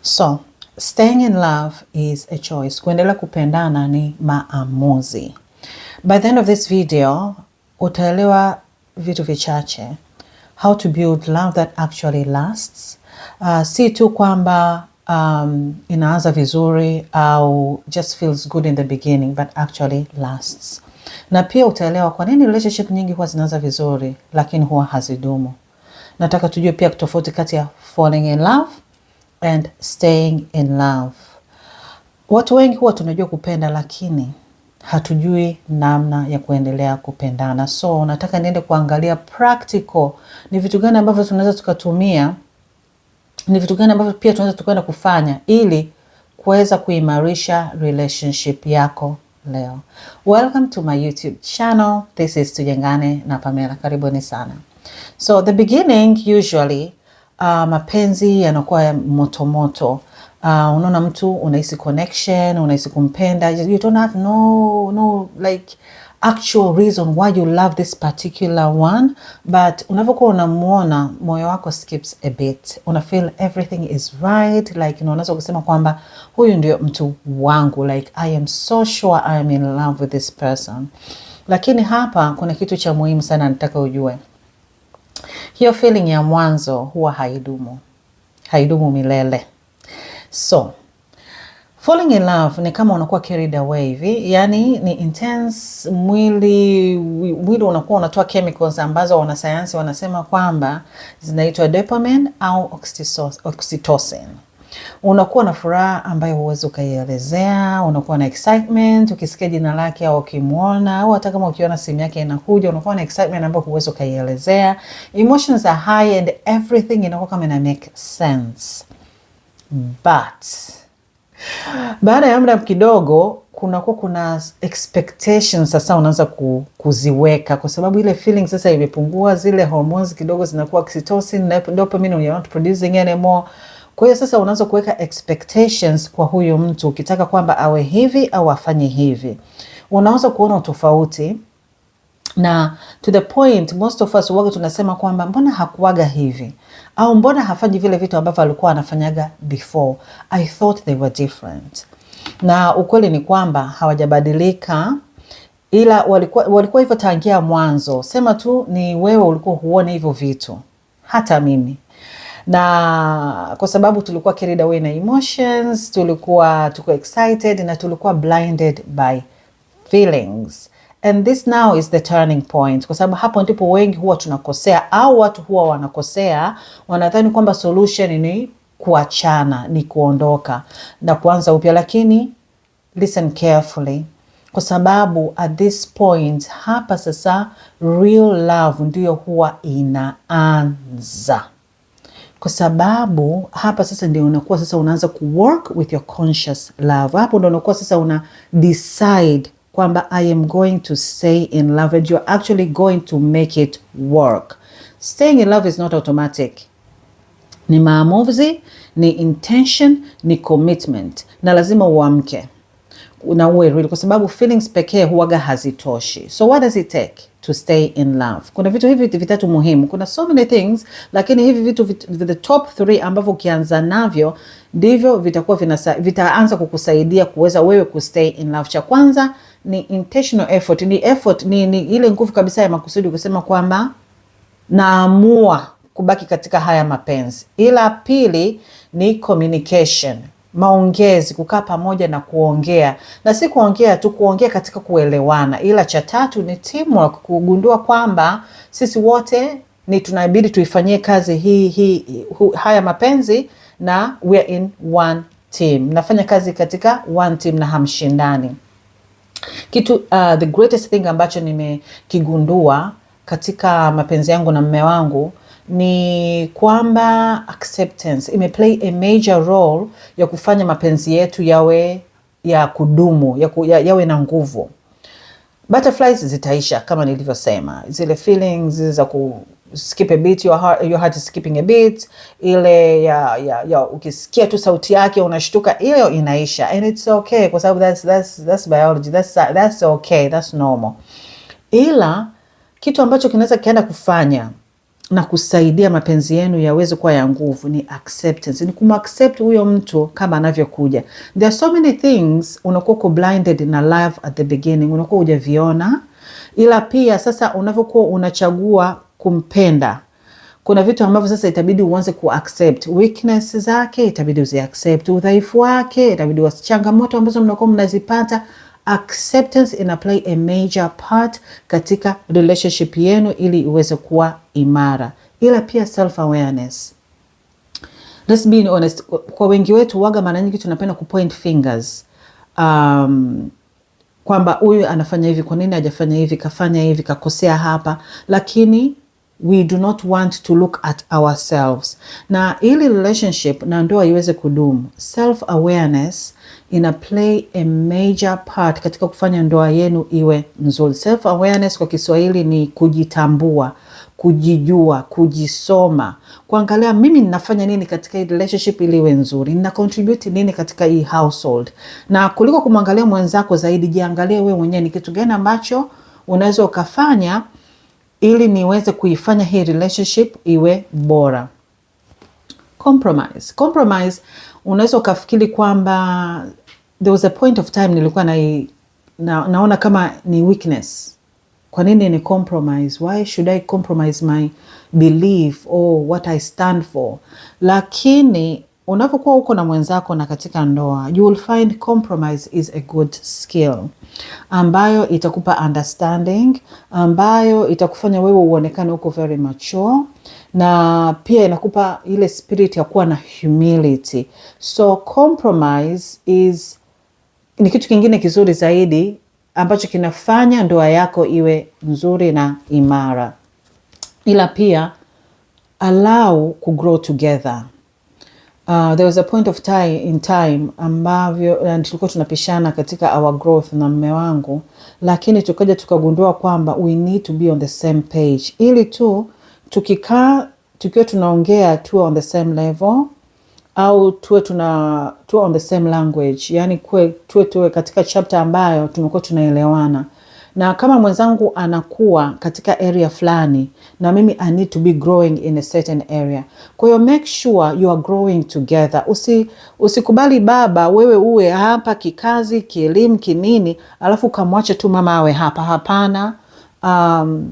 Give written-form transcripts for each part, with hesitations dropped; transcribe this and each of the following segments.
So, staying in love is a choice. Kuendelea kupendana ni maamuzi. By the end of this video, utaelewa vitu vichache. How to build love that actually lasts. Si tu kwamba inaanza vizuri au just feels good in the beginning, but actually lasts. Na pia utaelewa kwa nini relationship nyingi huwa zinaanza vizuri, lakini huwa hazidumu. Nataka tujue pia tofauti kati ya falling in love and staying in love. Watu wengi huwa tunajua kupenda lakini hatujui namna ya kuendelea kupendana. So nataka niende kuangalia practical, ni vitu gani ambavyo tunaweza tukatumia, ni vitu gani ambavyo pia tunaweza tukaenda kufanya ili kuweza kuimarisha relationship yako leo. Welcome to my YouTube channel. This is Tujengane na Pamela. Karibuni sana. So the beginning usually mapenzi yanakuwa ya moto moto. Unaona mtu unahisi connection, unahisi kumpenda. You don't have no like actual reason why you love this particular one, but unavyokuwa unamuona moyo wako skips a bit. Una feel everything is right, like unaweza kusema kwamba huyu ndio mtu wangu, like I am so sure I am in love with this person. Lakini hapa kuna kitu cha muhimu sana nataka ujue. Hiyo feeling ya mwanzo huwa haidumu milele. So, falling in love ni kama unakuwa carried away hivi, yani ni intense, mwili unakuwa unatoa chemicals ambazo wanasayansi wanasema kwamba zinaitwa dopamine au oxytocin. Unakuwa na furaha ambayo huwezi ukaielezea, unakuwa na excitement ukisikia jina lake au ukimuona, au hata kama ukiona simu yake inakuja, unakuwa na excitement ambayo huwezi ukaielezea. Emotions are high and everything inakuwa kama ina make sense. But baada ya muda kidogo kuna expectations sasa unaanza kuziweka, kwa sababu ile feeling sasa imepungua, zile hormones kidogo zinakuwa oxytocin na dopamine you're not producing anymore. Kwa hiyo sasa unaanza kuweka expectations kwa huyo mtu, ukitaka kwamba awe hivi au afanye hivi. Unaanza kuona utofauti, na to the point most of us huwa tunasema kwamba mbona hakuwaga hivi, au mbona hafanyi vile vitu ambavyo alikuwa anafanyaga before. I thought they were different. Na ukweli ni kwamba hawajabadilika, ila walikuwa hivyo tangia mwanzo. Sema tu ni wewe ulikuwa huone hivyo vitu, hata mimi. Na kwa sababu tulikuwa carried away na emotions, tulikuwa excited na tulikuwa blinded by feelings. And this now is the turning point, kwa sababu hapo ndipo wengi huwa tunakosea, au watu huwa wanakosea, wanadhani kwamba solution ni kuachana, ni kuondoka na kuanza upya. Lakini listen carefully, kwa sababu at this point hapa sasa real love ndio huwa inaanza. Kwa sababu hapa sasa ndio unakuwa sasa unaanza work with your conscious love. Hapo ndio unakuwa sasa una decide kwamba I am going to stay in love, and you're actually going to make it work. Staying in love is not automatic. Ni maamuzi, ni intention, ni commitment, na lazima uamke na uwe real, kwa sababu feelings pekee huwaga hazitoshi. So what does it take to stay in love? Kuna vitu hivi vitatu muhimu. Kuna so many things, lakini hivi vitu the top 3 ambavyo ukianza navyo ndivyo vitaanza kukusaidia kuweza wewe kustay in love. Cha kwanza ni intentional effort. Ni ile nguvu kabisa ya makusudi kusema kwamba naamua kubaki katika haya mapenzi. Ila pili ni communication, maongezi, kukaa pamoja na kuongea, na si kuongea tu, kuongea katika kuelewana. Ila cha tatu ni teamwork, kugundua kwamba sisi wote ni tunabidi tuifanyie kazi haya mapenzi, na we are in one team, nafanya kazi katika one team na hamshindani. Kitu the greatest thing ambacho nimekigundua katika mapenzi yangu na mume wangu ni kwamba acceptance imeplay a major role ya kufanya mapenzi yetu yawe ya kudumu, yawe na nguvu. Butterflies zitaisha kama nilivyosema, zile feelings za skip a beat, your heart is skipping a beat, ile ya ukisikia tu sauti yake unashtuka, hiyo inaisha, and it's okay, kwa sababu that's biology, that's okay, that's normal. Ila kitu ambacho kinaweza kaenda kufanya na kusaidia mapenzi yenu yaweze kuwa ya nguvu ni acceptance, ni kumaccept huyo mtu kama anavyokuja. There are so many things unakuwa uko blinded na love at the beginning, unakuwa hujaviona, ila pia sasa unavyokuwa unachagua kumpenda, kuna vitu ambavyo sasa itabidi uanze kuaccept. Weakness zake itabidi uziaccept, udhaifu wake itabidi, changamoto ambazo mnakuwa mnazipata. Acceptance ina play a major part katika relationship yenu ili iweze kuwa imara. Ila pia self awareness. Let's be honest, kwa wengi wetu waga mara nyingi tunapenda kupoint fingers. Kwamba huyu anafanya hivi, kwa nini hajafanya hivi, kafanya hivi, kakosea hapa, lakini we do not want to look at ourselves. Na ili relationship na ndoa iweze kudumu, self awareness ina play a major part katika kufanya ndoa yenu iwe nzuri. Self awareness kwa Kiswahili ni kujitambua, kujijua, kujisoma, kuangalia mimi ninafanya nini katika hii relationship ili iwe nzuri, nina contribute nini katika hii household. Na kuliko kumwangalia mwenzako zaidi, jiangalie wewe mwenyewe, ni kitu gani ambacho unaweza ukafanya ili niweze kuifanya hii relationship iwe bora. Compromise, unaweza ukafikiri kwamba there was a point of time nilikuwa naona kama ni weakness. Kwa nini ni compromise? Why should I compromise my belief or what I stand for? Lakini unapokuwa uko na mwenzako na katika ndoa, you will find compromise is a good skill ambayo itakupa understanding, ambayo itakufanya wewe uonekane uko very mature, na pia inakupa ile spirit ya kuwa na humility. So compromise ni kitu kingine kizuri zaidi ambacho kinafanya ndoa yako iwe nzuri na imara. Ila pia allow to grow together. There was a point of time ambavyo tulikuwa tunapishana katika our growth na mume wangu, lakini tukaja tukagundua kwamba we need to be on the same page, ili tu tukikaa tukiwa tunaongea tuwe on the same level, au tuwe on the same language, yani tuwe katika chapter ambayo tumekuwa tunaelewana. Na kama mwenzangu anakuwa katika area fulani, na mimi I need to be growing in a certain area. Kwa hiyo make sure you are growing together. Usikubali baba wewe uwe hapa kikazi, kielimu, kinini, alafu kamwache tu mama awe hapa. Hapana.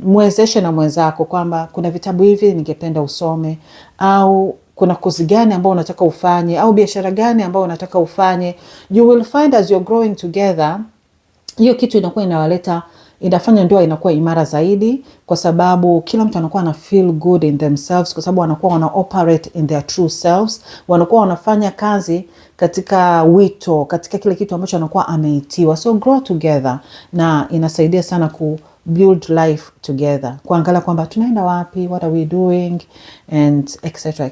Mwezeshe na mwenzako kwamba kuna vitabu hivi ningependa usome, au kuna kozi gani ambao unataka ufanye, au biashara gani ambao unataka ufanye. You will find as you're growing together, hiyo kitu inafanya ndoa inakuwa imara zaidi, kwa sababu kila mtu anakuwa ana feel good in themselves, kwa sababu wanakuwa wana operate in their true selves, wanakuwa wanafanya kazi katika wito, katika kile kitu ambacho anakuwa ameitiwa. So grow together, na inasaidia sana ku build life together, kuangalia kwamba tunaenda wapi, what are we doing, and etc.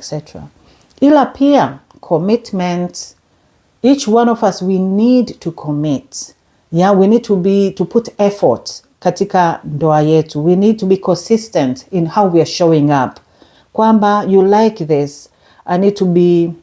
Ila pia commitment. Each one of us, we need to commit. Yeah, we need to put effort katika ndoa yetu. We need to be consistent in how we are showing up. Kwamba you like this, I need to be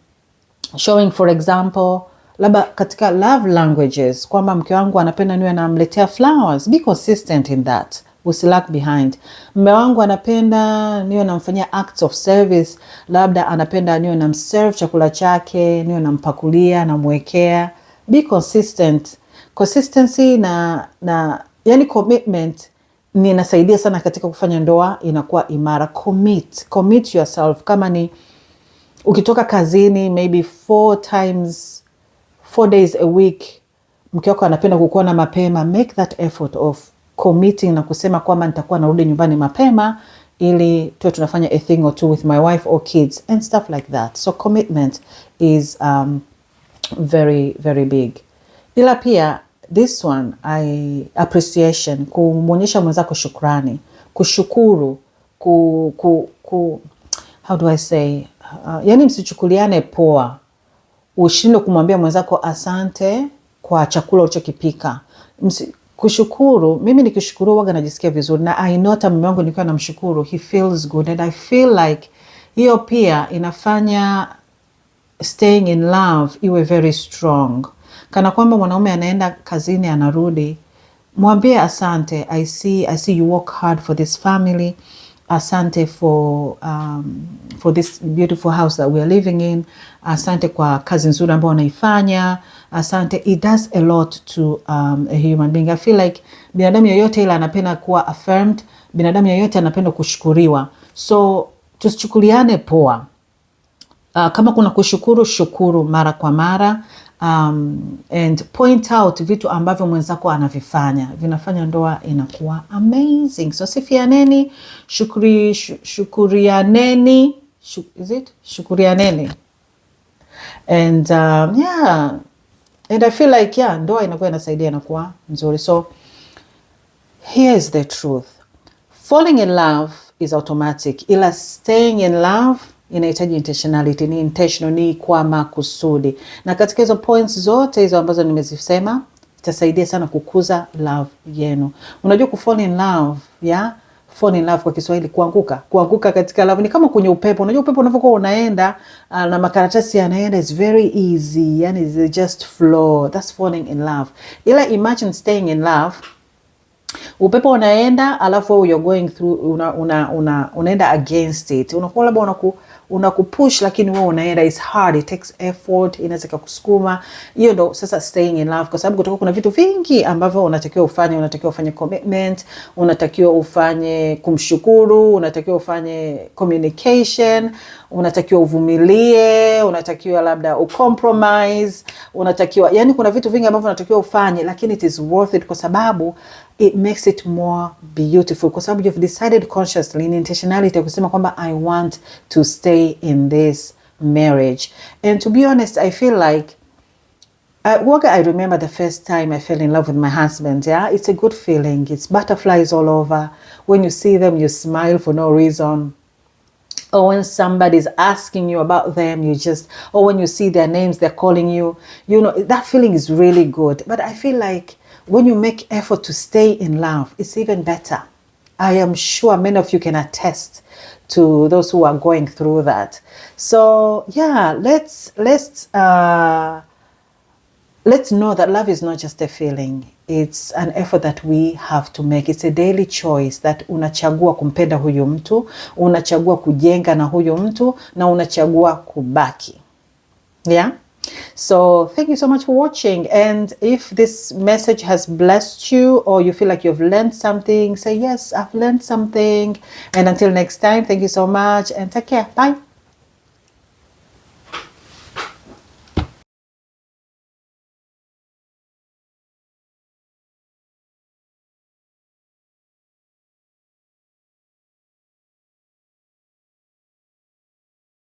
showing, for example, labda katika love languages, kwamba mke wangu anapenda niwe namletea flowers. Be consistent in that. Usilack behind. Mume wangu anapenda niwe namfanyia acts of service, labda anapenda niwe namserve chakula chake, niwe nampakulia, namwekea. Be consistent. Consistency na yani commitment inasaidia sana katika kufanya ndoa inakuwa imara. Commit yourself. Kama ni ukitoka kazini maybe 4 days a week, mke wako anapenda kukuona mapema, make that effort of committing na kusema kwamba nitakuwa narudi nyumbani mapema ili tuwe tunafanya a thing or two with my wife or kids and stuff like that. So commitment is very, very big. Ila pia this one, appreciation, kumwonyesha mwenzako shukrani, kushukuru, how do I say, yani msichukuliane poa. Ushindwe kumwambia mwenzako asante kwa chakula ulichokipika. Kushukuru, mimi nikishukuru waga najisikia vizuri, na I know hata mume wangu nikiwa namshukuru he feels good, and I feel like hiyo pia inafanya staying in love iwe very strong. Kana kwamba mwanaume anaenda kazini anarudi, mwambie asante, I see you work hard for this family, asante for this beautiful house that we are living in. Asante kwa kazi nzuri ambayo unaifanya. Asante, it does a lot to a human being. I feel like binadamu yoyote ila anapenda kuwa affirmed, binadamu yoyote anapenda kushukuriwa. So tusichukuliane poa. Kama kuna kushukuru, shukuru mara kwa mara. And point out vitu ambavyo mwenzako anavifanya, vinafanya ndoa inakuwa amazing. So sifianeni, shukurianeni, shukurianeni. And yeah, and I feel like yeah, ndoa inakuwa inasaidia, inakuwa nzuri. So here's the truth. Falling in love is automatic, ila staying in love inahitaji intentionality, ni intentional, ni kwa makusudi. Na katika hizo points zote hizo ambazo nimezisema, itasaidia sana kukuza love yenu. Unajua fall in love, yeah? Fall in love kwa Kiswahili kuanguka katika love ni kama kwenye upepo. Unajua upepo unavyokuwa unaenda na makaratasi yanaenda, is very easy, yani they just flow. That's falling in love. Ila imagine staying in love, upepo unaenda alafu you're going through, unaenda against it. Unakuwa labda unakupush lakini wewe unaenda, is hard, it takes effort, inaweza kukusukuma. Hiyo ndo sasa staying in love, kwa sababu kutoka kuna vitu vingi ambavyo unatakiwa ufanye. Unatakiwa ufanye commitment, unatakiwa ufanye kumshukuru, unatakiwa ufanye communication, unatakiwa uvumilie, unatakiwa labda ucompromise, unatakiwa, yani kuna vitu vingi ambavyo unatakiwa ufanye, lakini it is worth it kwa sababu it makes it more beautiful, kwa sababu you've decided consciously in intentionality kusema kwamba I want to stay in this marriage. And to be honest, I feel like I remember the first time I fell in love with my husband. Yeah, it's a good feeling. It's butterflies all over. When you see them, you smile for no reason. Or when somebody's asking you about them, or when you see their names, they're calling you, you know, that feeling is really good. But I feel like when you make effort to stay in love, it's even better. I am sure many of you can attest to those who are going through that. So yeah, let's know that love is not just a feeling. It's an effort that we have to make. It's a daily choice that unachagua kumpenda huyu mtu, unachagua kujenga na huyu mtu, na unachagua kubaki. Yeah? So thank you so much for watching. And if this message has blessed you, or you feel like you've learned something, say yes, I've learned something. And until next time, thank you so much and take care. Bye.